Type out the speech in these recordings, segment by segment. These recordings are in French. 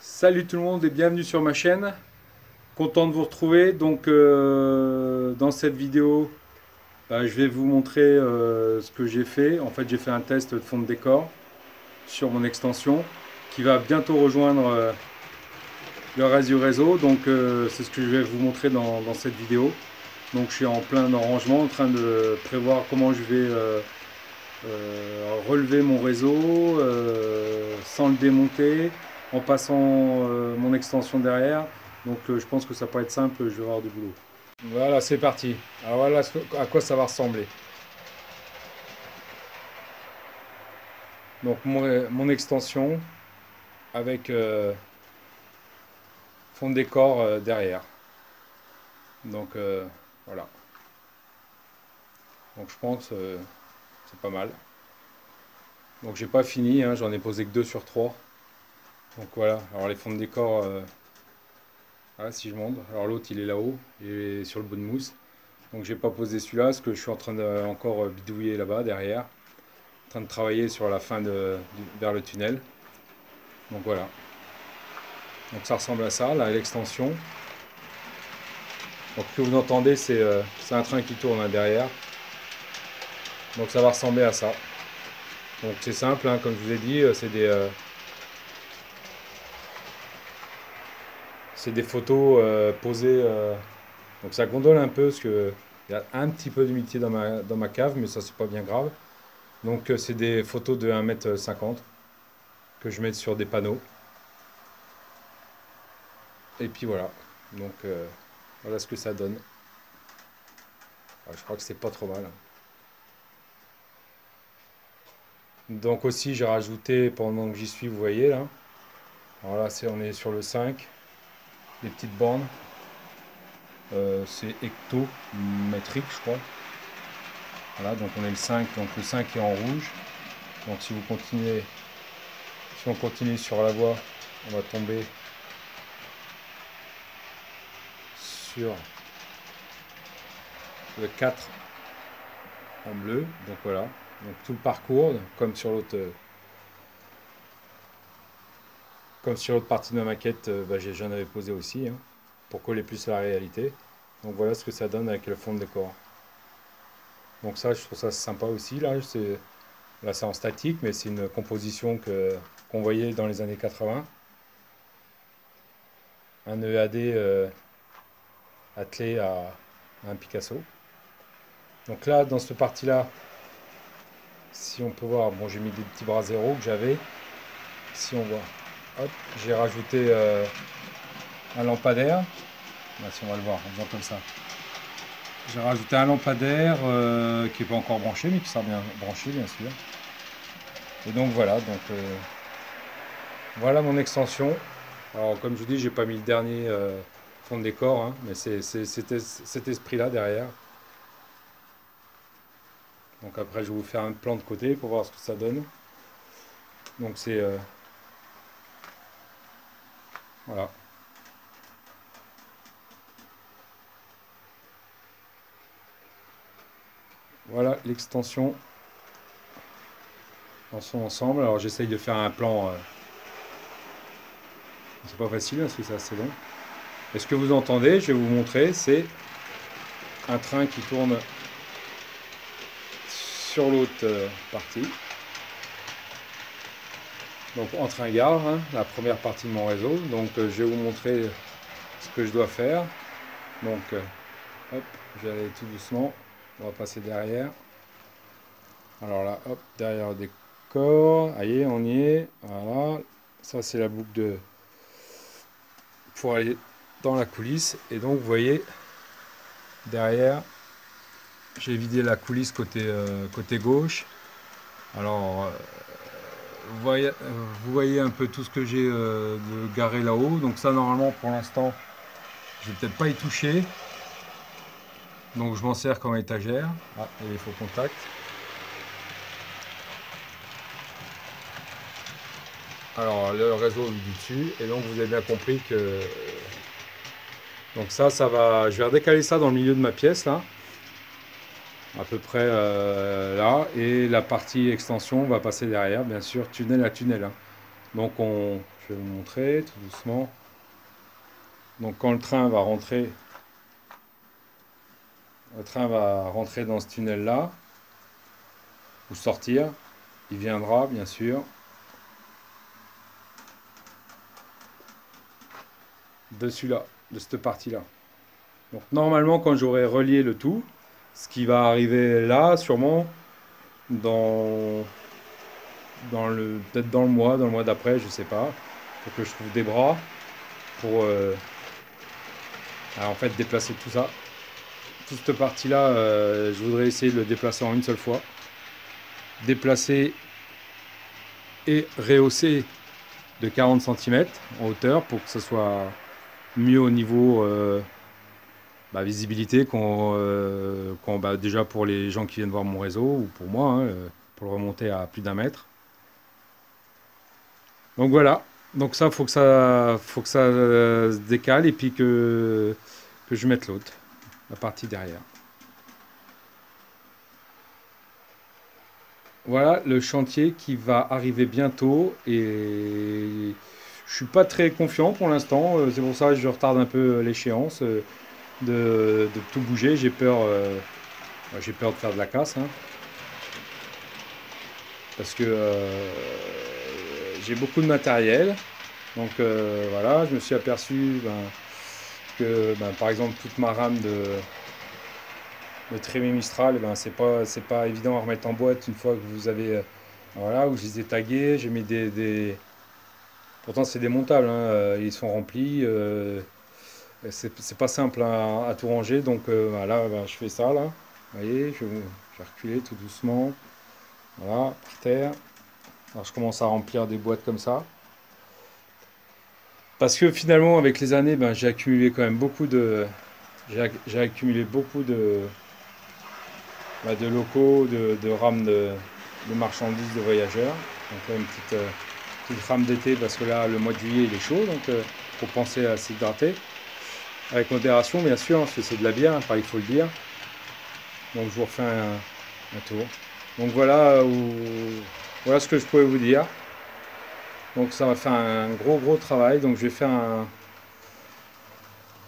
Salut tout le monde et bienvenue sur ma chaîne. Content de vous retrouver. Donc dans cette vidéo, je vais vous montrer ce que j'ai fait. En fait, j'ai fait un test de fond de décor sur mon extension qui va bientôt rejoindre le reste du réseau. Donc c'est ce que je vais vous montrer dans cette vidéo. Donc je suis en plein arrangement, en train de prévoir comment je vais relever mon réseau sans le démonter, en passant mon extension derrière. Donc je pense que ça peut être simple, je vais avoir du boulot. Voilà, c'est parti. Alors voilà à quoi ça va ressembler. Donc mon extension avec fond de décor derrière. Donc voilà. Donc je pense c'est pas mal. Donc j'ai pas fini, hein, j'en ai posé que 2 sur 3. Donc voilà, alors les fonds de décor, voilà, si je monte, alors l'autre il est là-haut, il est sur le bout de mousse. Donc j'ai pas posé celui-là, parce que je suis en train de encore bidouiller là-bas derrière, en train de travailler sur la fin vers le tunnel. Donc voilà. Donc ça ressemble à ça, là l'extension. Donc ce que vous entendez c'est un train qui tourne là, derrière. Donc ça va ressembler à ça. Donc c'est simple, hein, comme je vous ai dit, c'est des photos posées. Donc ça gondole un peu parce que il y a un petit peu d'humidité dans ma cave, mais ça c'est pas bien grave. Donc c'est des photos de 1,50 m que je mets sur des panneaux. Et puis voilà. Donc voilà ce que ça donne. Je crois que c'est pas trop mal. Donc aussi j'ai rajouté pendant que j'y suis, vous voyez là. Alors là on est sur le 5. Les petites bandes. C'est hectométrique je crois. Voilà, donc on est le 5, donc le 5 est en rouge. Donc si on continue sur la voie, on va tomber sur le 4 en bleu. Donc voilà, donc tout le parcours, comme sur l'autre partie de ma maquette, j'en avais posé aussi, hein, pour coller plus à la réalité. Donc voilà ce que ça donne avec le fond de décor. Donc ça, je trouve ça sympa aussi. Là c'est en statique, mais c'est une composition qu'on voyait dans les années 80. Un EAD attelé à un Picasso. Donc là, dans cette partie-là, si on peut voir, bon, j'ai mis des petits bras zéro que j'avais. Si on voit, hop, j'ai rajouté un lampadaire. Là, si on va le voir, en faisant comme ça. J'ai rajouté un lampadaire qui n'est pas encore branché, mais qui sera bien branché, bien sûr. Et donc voilà, voilà mon extension. Alors, comme je vous dis, j'ai pas mis le dernier fond de décor, hein, mais c'était cet esprit-là derrière. Donc après, je vais vous faire un plan de côté pour voir ce que ça donne. Donc c'est voilà. Voilà l'extension dans son ensemble. Alors j'essaye de faire un plan. C'est pas facile parce que c'est assez long. Et ce que vous entendez, je vais vous montrer, c'est un train qui tourne sur l'autre partie. Donc en train-gare, hein, la première partie de mon réseau. Donc je vais vous montrer ce que je dois faire. Donc hop, je vais aller tout doucement. On va passer derrière. Alors là, hop, derrière le décor. Allez, on y est. Voilà. Ça, c'est la boucle pour aller dans la coulisse. Et donc, vous voyez, derrière, j'ai vidé la coulisse côté gauche. Alors, vous voyez un peu tout ce que j'ai de garé là-haut. Donc ça, normalement, pour l'instant, je vais peut-être pas y toucher. Donc je m'en sers comme étagère. Ah, et les faux contacts. Alors le réseau est du dessus. Et donc vous avez bien compris que... Donc ça va... Je vais redécaler ça dans le milieu de ma pièce là. À peu près là. Et la partie extension va passer derrière, bien sûr, tunnel à tunnel. Hein. Donc je vais vous montrer tout doucement. Donc quand le train va rentrer dans ce tunnel là, ou sortir, il viendra bien sûr de celui-là, de cette partie-là. Donc normalement quand j'aurai relié le tout, ce qui va arriver là sûrement dans peut-être dans le mois d'après, je sais pas, faut que je trouve des bras pour en fait déplacer tout ça. Toute cette partie-là, je voudrais essayer de le déplacer en une seule fois. Déplacer et rehausser de 40 cm en hauteur pour que ce soit mieux au niveau visibilité déjà pour les gens qui viennent voir mon réseau ou pour moi, hein, pour le remonter à plus d'1 mètre. Donc voilà, donc ça faut que ça se décale et puis que je mette l'autre, la partie derrière. Voilà le chantier qui va arriver bientôt et je suis pas très confiant pour l'instant, c'est pour ça que je retarde un peu l'échéance de tout bouger, j'ai peur de faire de la casse, hein, parce que j'ai beaucoup de matériel, donc voilà, je me suis aperçu que par exemple toute ma rame de Trémé Mistral, c'est pas évident à remettre en boîte une fois que vous avez voilà, où je les ai tagués, j'ai mis pourtant c'est démontable, hein, ils sont remplis, c'est pas simple à tout ranger, donc voilà, je fais ça là, vous voyez, je vais reculer tout doucement, voilà, par terre. Alors je commence à remplir des boîtes comme ça. Parce que finalement, avec les années, j'ai accumulé quand même beaucoup de. J'ai accumulé beaucoup de locaux, de rames de marchandises, de voyageurs. Donc là, une petite rame d'été, parce que là, le mois de juillet, il est chaud, donc faut penser à s'hydrater. Avec modération, bien sûr, parce que c'est de la bière, il faut le dire. Donc je vous refais un tour. Donc voilà, voilà ce que je pouvais vous dire. Donc ça va faire un gros travail. Donc je vais faire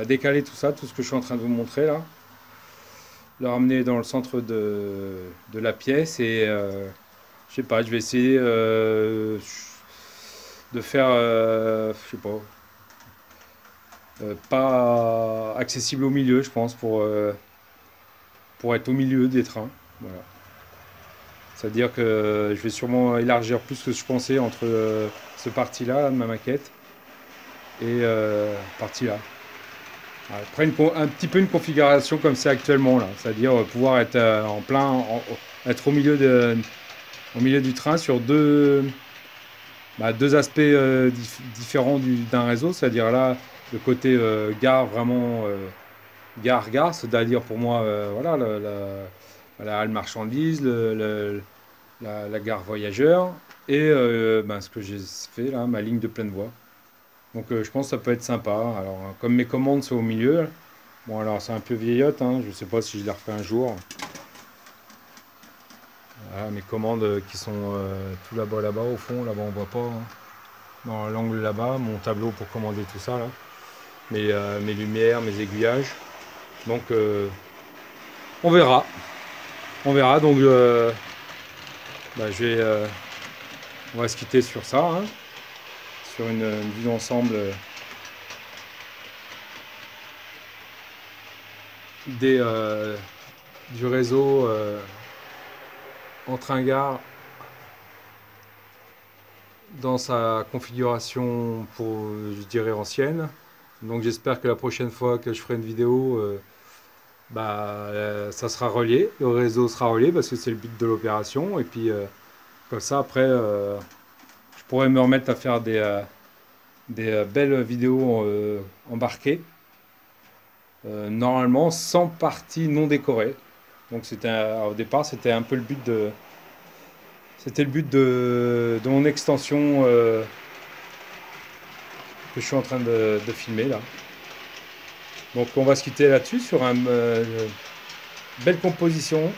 décaler tout ça, tout ce que je suis en train de vous montrer là. Le ramener dans le centre de la pièce et je sais pas, je vais essayer de faire, je sais pas accessible au milieu, je pense, pour être au milieu des trains. Voilà. C'est-à-dire que je vais sûrement élargir plus que je pensais entre ce parti-là de ma maquette et partie-là. Après un petit peu une configuration comme c'est actuellement là, c'est-à-dire pouvoir être être au milieu du train sur deux aspects différents d'un réseau, c'est-à-dire là le côté gare vraiment gare, c'est-à-dire pour moi voilà la halle marchandise, la gare voyageur et ce que j'ai fait là, ma ligne de pleine voie. Donc je pense que ça peut être sympa. Alors comme mes commandes sont au milieu, bon alors c'est un peu vieillotte, hein, je ne sais pas si je les refais un jour. Voilà, mes commandes qui sont tout là-bas au fond, là-bas on voit pas, hein. Dans l'angle là-bas, mon tableau pour commander tout ça là. Mes lumières, mes aiguillages. Donc on verra. On verra, donc on va se quitter sur ça, hein, sur une vue d'ensemble du réseau en train-gare dans sa configuration je dirais ancienne. Donc j'espère que la prochaine fois que je ferai une vidéo, ça sera relié, le réseau sera relié parce que c'est le but de l'opération. Et puis comme ça après, je pourrais me remettre à faire des belles vidéos embarquées. Normalement sans partie non décorée. Donc au départ c'était un peu le but de mon extension que je suis en train de filmer là. Donc on va se quitter là-dessus sur une belle composition.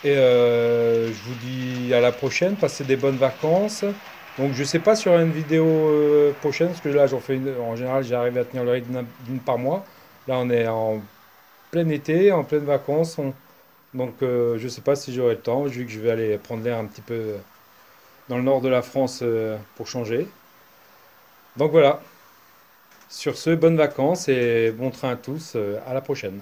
Et je vous dis à la prochaine, passez des bonnes vacances. Donc je sais pas sur une vidéo prochaine, parce que là j'en fais une, en général j'arrive à tenir le rythme d'une par mois. Là on est en plein été, en pleine vacances, donc je sais pas si j'aurai le temps, vu que je vais aller prendre l'air un petit peu dans le nord de la France pour changer. Donc voilà, sur ce, bonnes vacances et bon train à tous, à la prochaine.